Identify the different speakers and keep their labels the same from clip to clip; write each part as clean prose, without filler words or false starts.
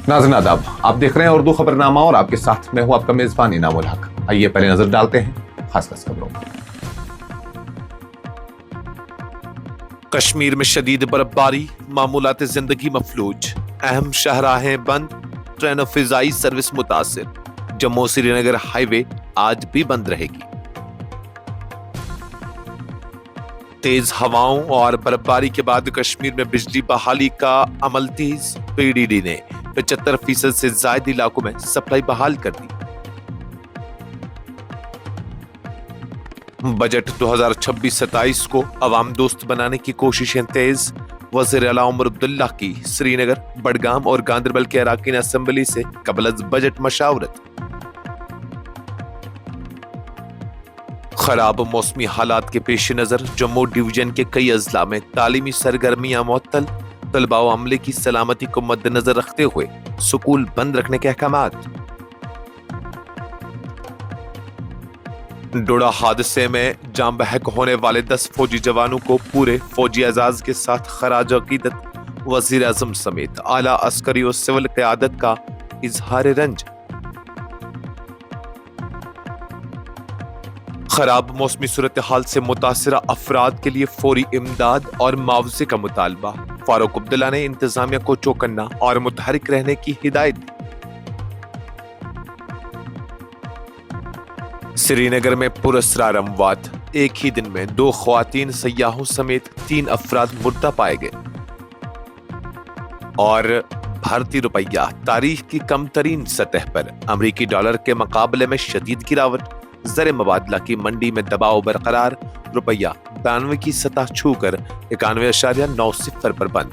Speaker 1: नाज़रीन आदाब, आप देख रहे हैं उर्दू खबरनामा और आपके साथ मैं हूं आपका मेजबान इनामुल हक। आइए पहले नजर डालते हैं खास खबरों पर।
Speaker 2: कश्मीर में शदीद बर्फबारी, मामूलात जिंदगी मफलूज, अहम शाहराहें बंद, ट्रेन और फिजाई सर्विस मुतासिर। जम्मू श्रीनगर हाईवे आज भी बंद रहेगी। तेज हवाओं और बर्फबारी के बाद कश्मीर में बिजली बहाली का अमल तेज। पीडीडी ने 75% से ज्यादा इलाकों में सप्लाई बहाल कर दी। बजट 2026-27 को अवाम दोस्त बनाने की कोशिशें तेज। वज़ीर आला उमर अब्दुल्ला की श्रीनगर, बडगाम और गांदरबल के अराकीन असेंबली से कबल अज़ बजट मशावरत। खराब मौसमी हालात के पेश नजर जम्मू डिवीजन के कई अजला में तालीमी सरगर्मियां मुअत्तल। तलबा व अमले की सलामती को मद्देनजर रखते हुए स्कूल बंद रखने के अहकामात। डोडा हादसे में जान बहक होने वाले 10 फौजी जवानों को पूरे फौजी एजाज के साथ खराज अकीदत। वजीर आजम समेत आला अस्करी और सिविल क़यादत का इजहार रंज। खराब मौसमी सूरत हाल से मुतासिरा अफराद के लिए फौरी इमदाद और मुआवजे का मुतालबा। फारूक अब्दुल्ला ने इंतजामिया को चौकन्ना और मुतहरिक रहने की हिदायत दी। श्रीनगर में पुरस्कार अमवात, एक ही दिन में 2 ख्वातीन सयाहों समेत 3 अफराद मुर्दा पाए गए। और भारतीय रुपया तारीख की कम तरीन सतह पर, अमरीकी डॉलर के मुकाबले में शदीद गिरावट। ज़र मुबादला की मंडी में दबाव बरकरार, रुपया 92 की सतह छूकर 91.90 पर बंद।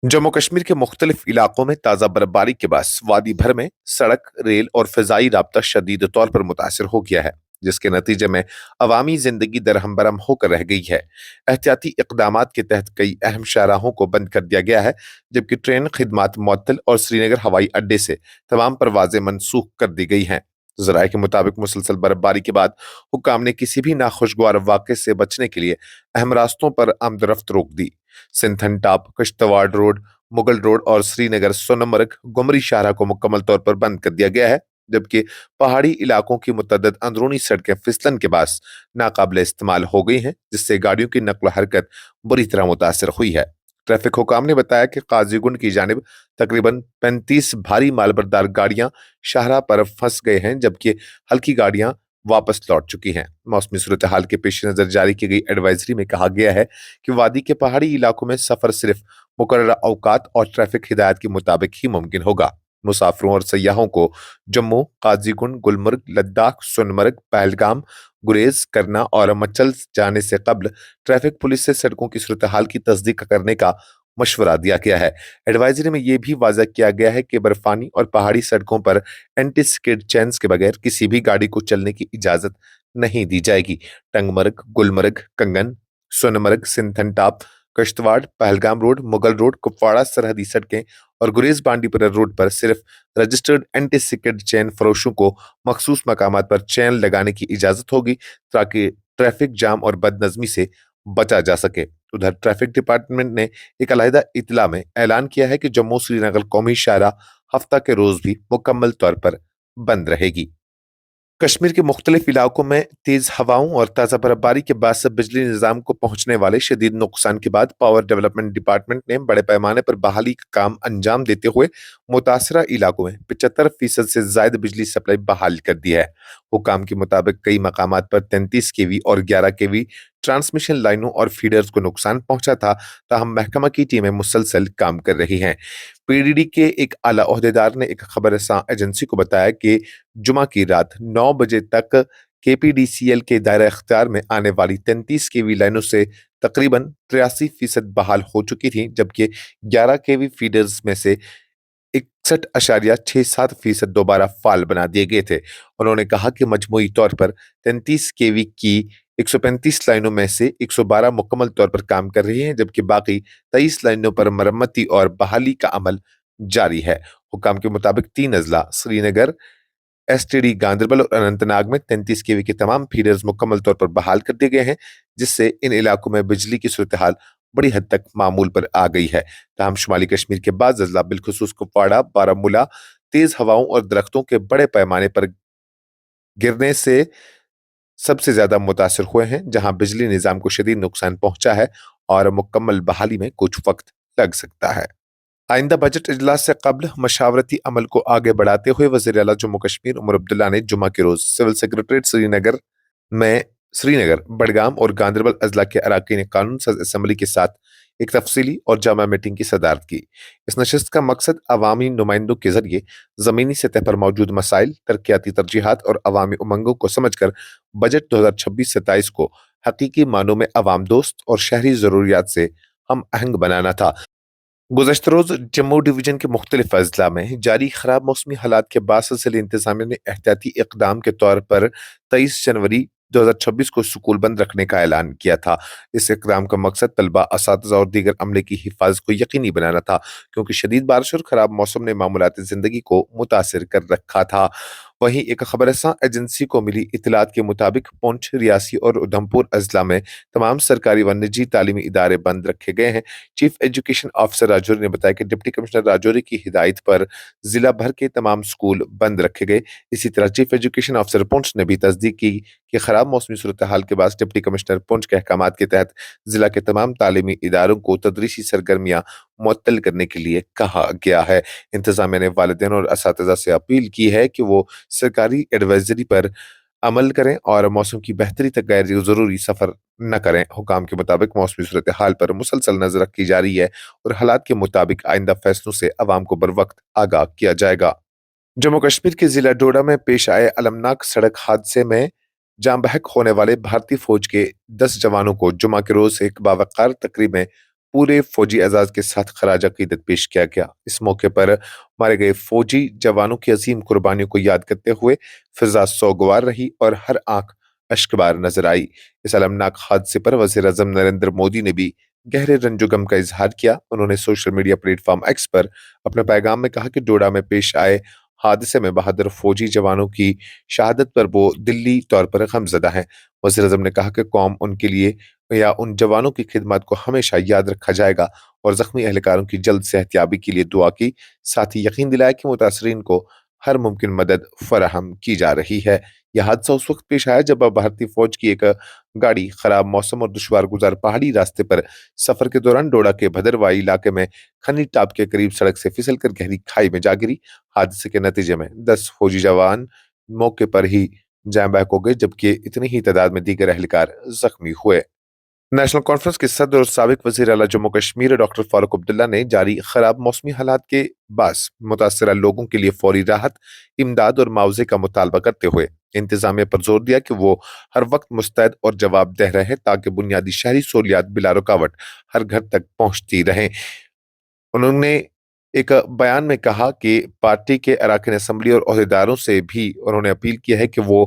Speaker 2: जम्मू कश्मीर के मुख्तलिफ इलाकों में ताज़ा बर्फबारी के बाद वादी भर में सड़क, रेल और फिजाई राब्ता शदीद तौर पर मुतासिर हो गया है, जिसके नतीजे में अवामी जिंदगी दरहम बरहम होकर रह गई है। एहतियाती इकदामात के तहत कई अहम शाहराहों को बंद कर दिया गया है, जबकि ट्रेन खिदमात मुअत्तल और श्रीनगर हवाई अड्डे से तमाम परवाजें मनसूख कर दी गई हैं। ज़राए के मुताबिक मुसलसल बर्फबारी के बाद हुक्काम ने किसी भी नाखुशगवार वाक़े से बचने के लिए अहम रास्तों पर आमदरफ्त रोक दी। Sinthan top, Kishtwar road, Mughal road और श्रीनगर सोनमर्ग गुमरी शाहरा को मुकम्मल तौर पर बंद कर दिया गया है, जबकि पहाड़ी इलाकों की मुतअद्दिद अंदरूनी सड़कें फिसलन के बाद नाकाबिल इस्तेमाल हो गई हैं, जिससे गाड़ियों की नक्ल हरकत बुरी तरह मुतासर हुई है। ट्रैफिक हुकाम ने बताया कि काजीगुंड की जानिब तकरीबन 35 भारी मालबरदार गाड़ियां शाहरा पर फंस गए हैं, जबकि हल्की गाड़ियां वापस लौट चुकी हैं। मौसमी सूरत हाल के पेश नजर जारी की गई एडवाइजरी में कहा गया है कि वादी के पहाड़ी इलाकों में सफर सिर्फ मुकर्ररा औकात और ट्रैफिक हिदायत के मुताबिक ही मुमकिन होगा। मुसाफिरों और सयाहों को जम्मू, काजीगुंड, गुलमर्ग, लद्दाख, सोनमर्ग, पहलगाम, गुरेज, करना और मचल जाने से कबल ट्रैफिक पुलिस से सड़कों की सूरत हाल की तस्दीक करने का मशवरा दिया गया है। एडवाइजरी में यह भी वाज़ा किया गया है कि बर्फानी और पहाड़ी सड़कों पर एंटी स्किड चेन्स के बगैर किसी भी गाड़ी को चलने की इजाजत नहीं दी जाएगी। Tangmarg, Gulmarg, Kangan, Sonamarg, Sinthan top, Kishtwar, Pahalgam road, Mughal road, Kupwara सरहदी सड़कें और गुरेज बांडीपुरा रोड पर सिर्फ रजिस्टर्ड एंटी स्किड चेन फरोशों को मखसूस मकामात पर चेन लगाने की इजाजत होगी, ताकि ट्रैफिक जाम और बदनज़मी से बचा जा सके। उधर ट्रैफिक डिपार्टमेंट ने एक अलहदा इतला में ऐलान किया है कि जम्मू श्रीनगर कौमी शाहरा हफ्ता के रोज भी मुकम्मल तौर पर बंद रहेगी। कश्मीर के मुख्तलिफ इलाकों में तेज हवाओं और ताज़ा बर्फबारी के बाद से बिजली निज़ाम को पहुंचने वाले शदीद नुकसान के बाद पावर डेवलपमेंट डिपार्टमेंट ने बड़े पैमाने पर बहाली का काम अंजाम देते हुए मुतासरा इलाकों में 75% से ज्यादा बिजली सप्लाई बहाल कर दी है। हुकाम के मुताबिक कई मकामात पर 33 केवी और 11 केवी ट्रांसमिशन लाइनों और फीडर्स को नुकसान पहुंचा था, ताहम महकमा की टीमें मुसलसल काम कर रही हैं। पीडीडी के एक आला ओहदेदार ने एक खबरसां एजेंसी को बताया कि जुमा की रात 9 बजे तक केपीडीसीएल के दायरा इख्तियार में आने वाली 33 केवी लाइनों से तकरीबन 83% बहाल हो चुकी थी, जबकि 11 केवी फीडर्स में से 61.67% दोबारा फाल बना दिए गए थे। उन्होंने कहा कि मजमूई तौर पर 33 केवी की 135 लाइनों में से 112 मुकम्मल तौर पर काम कर रही हैं, जबकि बाकी 23 लाइनों पर मरम्मती और बहाली का अमल जारी है। हुकाम के मुताबिक 3 अजला श्रीनगर, एसटीडी गांदरबल और अनंतनाग में 33 केवी के तमाम फीडर्स मुकम्मल तौर पर बहाल कर दिए गए हैं, जिससे इन इलाकों में बिजली की सूरत हाल بڑی حد تک معمول پر آ گئی ہے، تاہم شمالی کشمیر کے بعض اضلاع بالخصوص کپواڑہ، بارہمولہ تیز ہواؤں اور درختوں کے بڑے پیمانے پر گرنے سے سب سے زیادہ متاثر ہوئے ہیں، جہاں بجلی نظام کو شدید نقصان پہنچا ہے اور مکمل بحالی میں کچھ وقت لگ سکتا ہے۔ آئندہ بجٹ اجلاس سے قبل مشاورتی عمل کو آگے بڑھاتے ہوئے وزیر اعلیٰ جموں کشمیر عمر عبداللہ نے جمعہ کے روز سول سیکریٹریٹ سری نگر، بڈگام اور گاندربل اضلاع کے اراکین قانون ساز اسمبلی کے ساتھ ایک تفصیلی اور جامع میٹنگ کی صدارت کی۔ اس نشست کا مقصد عوامی نمائندوں کے ذریعے زمینی سطح پر موجود مسائل، ترقیاتی ترجیحات اور عوامی امنگوں کو سمجھ کر بجٹ 2026-27 کو حقیقی معنوں میں عوام دوست اور شہری ضروریات سے ہم آہنگ بنانا تھا۔ گزشتہ روز جموں ڈویژن کے مختلف اضلاع میں جاری خراب موسمی حالات کے باعث ضلع انتظامیہ نے احتیاطی اقدام کے طور پر 23 جنوری 2026 کو سکول بند رکھنے کا اعلان کیا تھا۔ اس اقدام کا مقصد طلبہ، اساتذہ اور دیگر عملے کی حفاظت کو یقینی بنانا تھا، کیونکہ شدید بارش اور خراب موسم نے معمولات زندگی کو متاثر کر رکھا تھا۔ وہیں ایک خبر رساں ایجنسی کو ملی اطلاعات کے مطابق پونچھ، ریاسی اور ادھمپور اضلاع میں تمام سرکاری و نجی تعلیمی ادارے بند رکھے گئے ہیں۔ چیف ایجوکیشن آفیسر راجوری نے بتایا کہ ڈپٹی کمشنر راجوری کی ہدایت پر ضلع بھر کے تمام سکول بند رکھے گئے۔ اسی طرح چیف ایجوکیشن آفیسر پونچھ نے بھی تصدیق کی کہ خراب موسمی صورتحال کے بعد ڈپٹی کمشنر پونچھ کے احکامات کے تحت ضلع کے تمام تعلیمی اداروں کو تدریسی سرگرمیاں معطل کرنے کے لیے کہا گیا ہے۔ انتظامیہ نے والدین اور اساتذہ سے اپیل کی ہے کہ وہ سرکاری ایڈوائزری پر عمل کریں اور موسم کی بہتری تک غیر ضروری سفر نہ کریں۔ حکام کے مطابق موسمی صورتحال پر مسلسل نظر رکھی جا رہی ہے اور حالات کے مطابق آئندہ فیصلوں سے عوام کو بروقت آگاہ کیا جائے گا۔ جموں کشمیر کے ضلع ڈوڈا میں پیش آئے المناک سڑک حادثے میں جاں بحق ہونے والے بھارتی فوج کے 10 جوانوں کو جمعہ کے روز ایک باوقار تقریب میں پورے فوجی اعزاز کے ساتھ خراج عقیدت پیش کیا گیا۔ اس موقع پر مارے گئے فوجی جوانوں کی عظیم قربانیوں کو یاد کرتے ہوئے فضا سوگوار رہی اور ہر آنکھ اشکبار نظر آئی۔ اس المناک حادثے پر وزیر اعظم نریندر مودی نے بھی گہرے رنج و غم کا اظہار کیا۔ انہوں نے social media platform X پر اپنے پیغام میں کہا کہ ڈوڈا میں پیش آئے حادثے میں بہادر فوجی جوانوں کی شہادت پر وہ دلی طور پر غمزدہ ہیں۔ وزیر اعظم نے کہا کہ قوم ان کے لیے یا ان جوانوں کی خدمات کو ہمیشہ یاد رکھا جائے گا اور زخمی اہلکاروں کی جلد صحت یابی کے لیے دعا کی، ساتھ ہی یقین دلایا کہ متاثرین کو ہر ممکن مدد فراہم کی جا رہی ہے۔ یہ حادثہ اس وقت پیش آیا جب بھارتی فوج کی ایک گاڑی خراب موسم اور دشوار گزار پہاڑی راستے پر سفر کے دوران ڈوڈا کے بھدروائی علاقے میں کھنی ٹاپ کے قریب سڑک سے پھسل کر گہری کھائی میں جا گری۔ حادثے کے نتیجے میں 10 فوجی جوان موقع پر ہی جاں بحق ہو گئے، جبکہ اتنی ہی تعداد میں دیگر اہلکار زخمی ہوئے۔ نیشنل کانفرنس کے صدر اور سابق وزیر اعلیٰ جموں کشمیر ڈاکٹر فاروق عبداللہ نے جاری خراب موسمی حالات کے باعث متاثرہ لوگوں کے لیے فوری راحت، امداد اور معاوضے کا مطالبہ کرتے ہوئے انتظامیہ پر زور دیا کہ وہ ہر وقت مستعد اور جواب دہ رہے تاکہ بنیادی شہری سہولیات بلا رکاوٹ ہر گھر تک پہنچتی رہیں۔ انہوں نے ایک بیان میں کہا کہ پارٹی کے اراکین اسمبلی اور عہدیداروں سے بھی انہوں نے اپیل کی ہے کہ وہ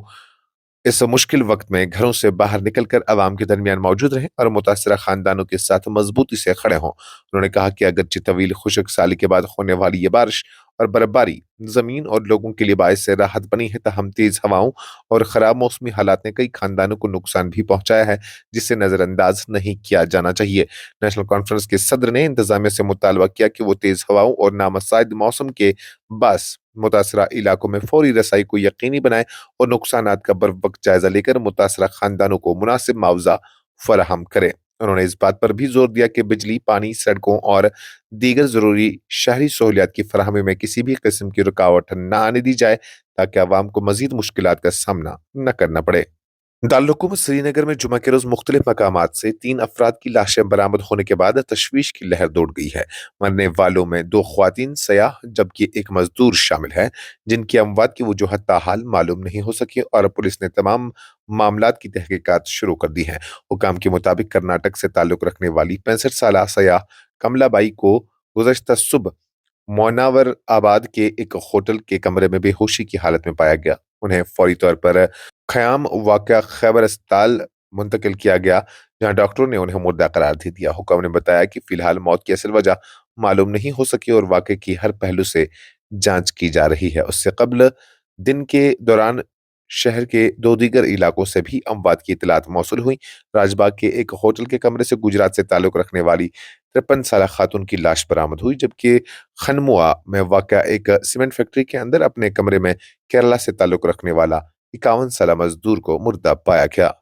Speaker 2: اس مشکل وقت میں گھروں سے باہر نکل کر عوام کے درمیان موجود رہیں اور متاثرہ خاندانوں کے ساتھ مضبوطی سے کھڑے ہوں۔ انہوں نے کہا کہ اگرچہ طویل خشک سالی کے بعد ہونے والی یہ بارش اور برفباری زمین اور لوگوں کے لیے باعث راحت بنی ہے، تاہم تیز ہواؤں اور خراب موسمی حالات نے کئی خاندانوں کو نقصان بھی پہنچایا ہے، جسے نظر انداز نہیں کیا جانا چاہیے۔ نیشنل کانفرنس کے صدر نے انتظامیہ سے مطالبہ کیا کہ وہ تیز ہواؤں اور نامساعد موسم کے باعث متاثرہ علاقوں میں فوری رسائی کو یقینی بنائے اور نقصانات کا بروقت جائزہ لے کر متاثرہ خاندانوں کو مناسب معاوضہ فراہم کرے۔ انہوں نے اس بات پر بھی زور دیا کہ بجلی، پانی، سڑکوں اور دیگر ضروری شہری سہولیات کی فراہمی میں کسی بھی قسم کی رکاوٹ نہ آنے دی جائے تاکہ عوام کو مزید مشکلات کا سامنا نہ کرنا پڑے۔ دارالحکومت سری نگر میں جمعہ کے روز مختلف مقامات سے 3 افراد کی لاشیں برآمد ہونے کے بعد تشویش کی لہر دوڑ گئی ہے۔ مرنے والوں میں 2 خواتین سیاح جبکہ ایک مزدور شامل ہے، جن کی اموات کی وجوہات تاحال معلوم نہیں ہو سکی اور پولیس نے تمام معاملات کی تحقیقات شروع کر دی ہیں۔ حکام کے مطابق کرناٹک سے تعلق رکھنے والی 65 سالہ سیاح کملا بائی کو گزشتہ صبح موناور آباد کے ایک ہوٹل کے کمرے میں بے ہوشی کی حالت میں پایا گیا۔ انہیں فوری طور پر خیام واقع خیبر اسپتال منتقل کیا گیا، جہاں ڈاکٹروں نے انہیں مردہ قرار دے دیا۔ حکام نے بتایا کہ فی الحال موت کی اصل وجہ معلوم نہیں ہو سکی اور واقعے کی ہر پہلو سے جانچ کی جا رہی ہے۔ اس سے قبل دن کے دوران शहर के 2 दीगर इलाकों से भी अमवात की इत्तलात मौसूल हुई। राजबाग के एक होटल के कमरे से गुजरात से ताल्लुक रखने वाली 53 साला खातून की लाश बरामद हुई, जबकि खनमुआ में वाक़या एक सीमेंट फैक्ट्री के अंदर अपने कमरे में केरला से ताल्लुक रखने वाला 51 साला मजदूर को मुर्दा पाया गया।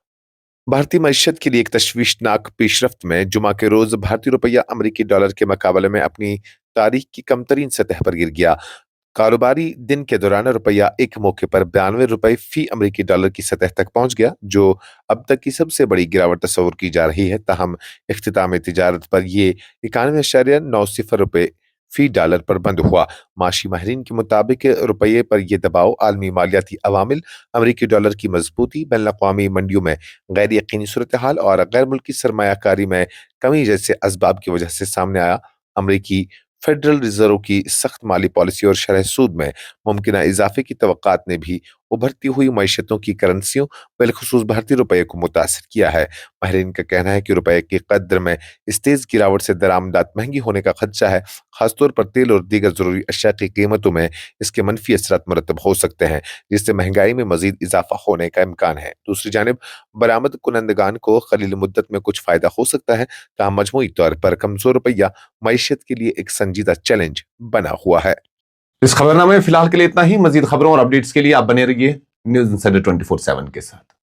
Speaker 2: भारतीय मईशत के लिए एक तशवीशनाक पेशरफ्त में जुमा के रोज भारतीय रुपया अमेरिकी डॉलर के मुकाबले में अपनी तारीख की कमतरीन सतह पर गिर गया। कारोबारी दिन के दौरान रुपया एक मौके पर 92 रुपए फी अमेरिकी डॉलर की सतह तक पहुंच गया, जो अब तक की सबसे बड़ी गिरावट तस्वुर की जा रही है। ताहम इख्तिताम तिजारत पर ये 91.90 रुपए फी डॉलर पर बंद हुआ। माशी माहिरीन के मुताबिक रुपये पर यह दबाव आलमी मालियाती अवामिल, अमेरिकी डॉलर की मजबूती, बैन अवी मंडियों में गैर यकीनी सूरत हाल और गैर मुल्की सरमायाकारी में कमी जैसे असबाब की वजह से सामने आया। अमेरिकी फेडरल रिजर्व की सख्त माली पॉलिसी और शरह सूद में मुमकिन इजाफे की तवक्कात ने भी उभरती हुई मईशतों की करेंसियों बिलखुसूस भारतीय रुपये को मुतासर किया है। माहिरीन का कहना है कि रुपये की कद्र में इस तेज गिरावट से दरामदात महंगी होने का खदशा है। खासतौर पर तेल और दीगर जरूरी अशिया की कीमतों में इसके मनफी असरात मुरतब हो सकते हैं, जिससे महंगाई में मजीद इजाफा होने का इम्कान है। दूसरी जानिब बरामद कुनंदगान को खलील मुद्दत में कुछ फायदा हो सकता है, ताहम मजमूई तौर पर कमजोर रुपया मईशत के लिए एक संजीदा चैलेंज बना हुआ है।
Speaker 1: इस खबरनामे में फिलहाल के लिए इतना ही। मजीद खबरों और अपडेट्स के लिए आप बने रहिए न्यूज़ इंसाइडर 24/7 के साथ।